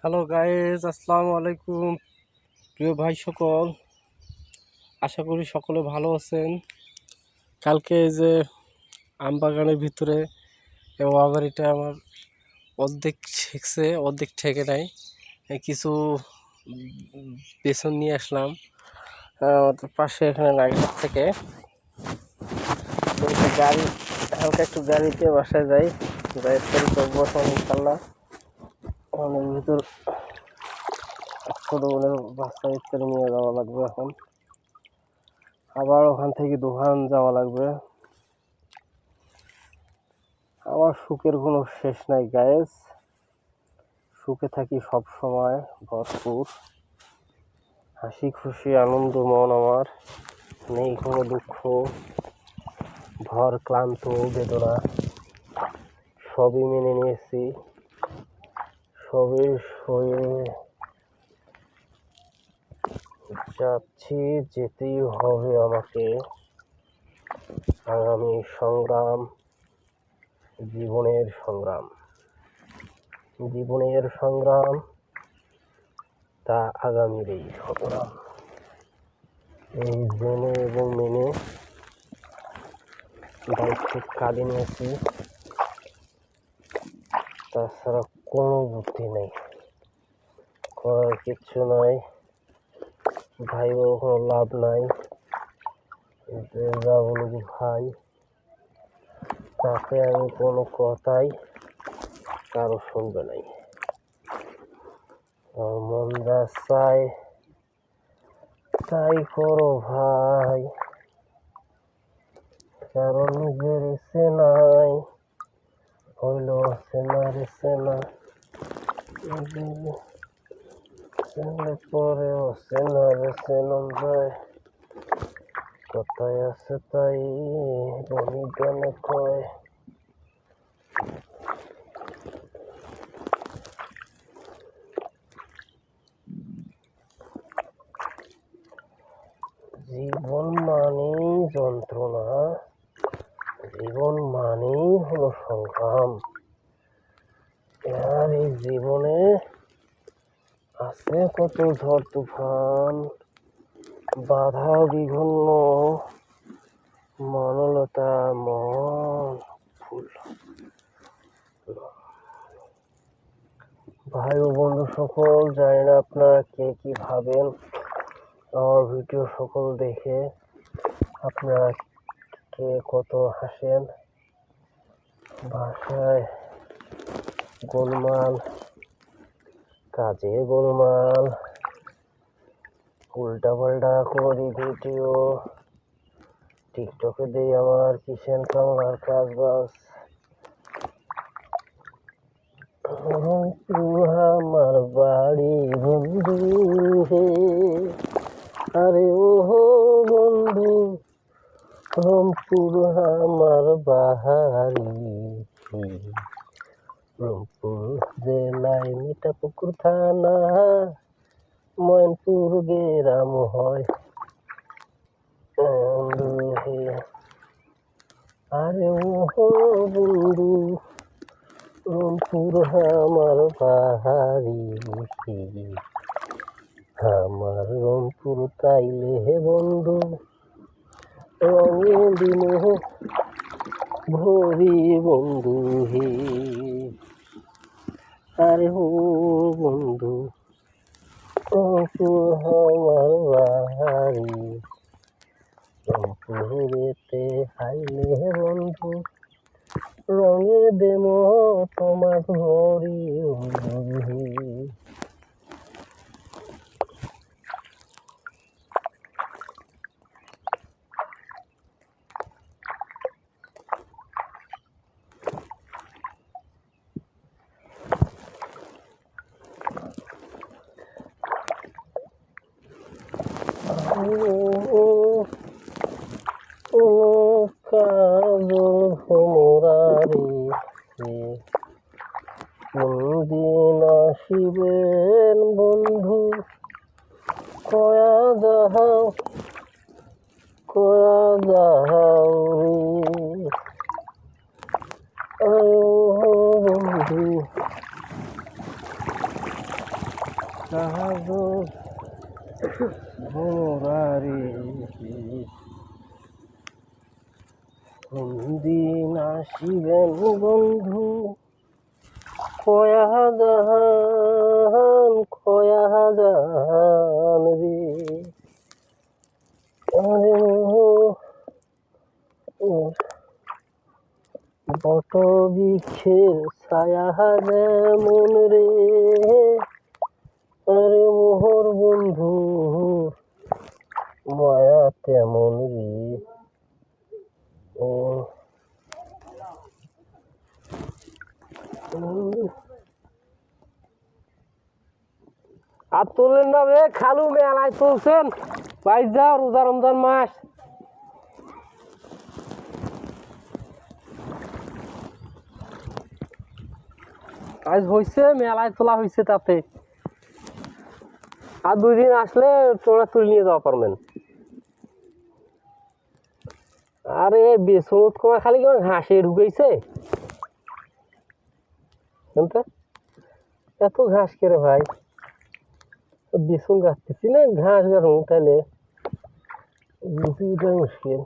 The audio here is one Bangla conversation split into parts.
হ্যালো গাইজ, আসসালামু আলাইকুম। প্রিয় ভাই সকল, আশা করি সকলে ভালো আছেন। কালকে এই যে আম বাগানের ভিতরে ওয়াবারিটা আমার অর্ধেক ঠেকছে, অর্ধেক ঠেকে নাই। কিছু বেসন নিয়ে আসলাম আমাদের পাশে এখানে নাগের থেকে। গাড়ি হালকা একটু গাড়িতে বাসায় যাই, বসান ইনশাল্লাহ। অনেক ভিতর ছোট বোনের বাচ্চা ইত্যাদি নিয়ে যাওয়া লাগবে, এখন আবার ওখান থেকে দোকান যাওয়া লাগবে। আমার সুখের কোনো শেষ নাই গায়েস, সুখে থাকি সব সময় ভরপুর, হাসি খুশি আনন্দ মন আমার, নেই কোনো দুঃখ ভর ক্লান্ত বেদনা, সবই মেনে নিয়েছি, সবই সয়ে যাচ্ছি, যেতেই হবে আমাকে। আগামী সংগ্রাম, জীবনের সংগ্রাম, জীবনের সংগ্রাম, তা আগামীর এই সংগ্রাম। এই জেনে এবং মেনে দায়িত্ব কাঁধে নিয়েছি, তাছাড়া কোনো বুদ্ধি নেই, করার কিচ্ছু নাই। ভাই কোনো লাভ নাই, যা বলুক ভাই, তাকে আমি কোনো কথাই কারো শুনবে নাই। মন যা চাই তাই করো ভাই, কারণ নিজের চেনাই হইল চেনার চেনা, পরেও চেনার চেনন যায়। কোথায় আছে তাই বনি জ্ঞানে কয়। জীবন মানেই যন্ত্রণা, জীবন মানেই হলো সংগ্রাম। আর এই জীবনে আছে কত ঝড় তুফান, বাধা বিঘ্ন, মানলতা মন ফুল। ভাই ও বন্ধু সকল, জানি না আপনারা কে কি ভাবেন আমার ভিডিও সকল দেখে, আপনারা কে কত হাসেন। ভাষায় গোলমাল, কাজে গোলমাল, উল্টা পাল্টা করি ভিডিও, টিকটকে দিই আমার কিষেন কামড়ার কাজ বাস। আমার বাড়ি বন্ধু হে, আরে ও বন্ধু, রংপুর আমার বাহারি, রংপুর জেলায় মিঠাপুকুর থানা, ময়নপুর গ্রাম হয় বন্ধু হে। আরে ও বন্ধু, রংপুর আমার বাহারি, আমার রংপুর তাইলে হে বন্ধু, রঙে দিনে ভরি বন্ধু হে। আরে ও বন্ধু, রংপুর আমার বাহারি, রংপুরেতে হাইলে হে বন্ধু, রঙে দেমো তোমার ভরি বন্ধু হে। ও কাজল ভোমরারে, কোনদিন আসিবেন বন্ধু, কয়া যাহাও কয়া যাহাও রে। আয়ো বন্ধু, কাগজ ভোরারে কোনদিন আসিবেন বন্ধু খোয়া জাহান রে বট বৃক্ষের ছায়া যেমন রে আরে মোহর বন্ধু মায়া তেমন রে ও আর তোলেন না রে খালু মেলায় তুলছেন বাইশ যাও রোজা রমজান মাস আজ হয়েছে মেলায় তোলা হয়েছে তাতে আর 2 দিন আসলে তোমরা তুলে নিয়ে যাওয়া পারবেন আরে বেসন কমা খালি কেমন ঘাসে ঢুকেছে এত ঘাস কেরে ভাই বেসন গাছতেছি না ঘাস গাছ তাহলে মুশকিল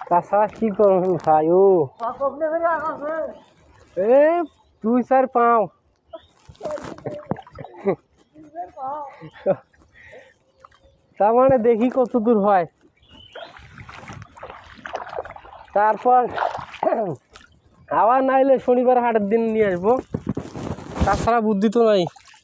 তাছাড়া কি করবো ভাই ও এই 2-4 পাও তার মানে দেখি কত দূর হয় তারপর আবার নাইলে শনিবার হাটের দিন নিয়ে আসবো তাছাড়া বুদ্ধি তো নাই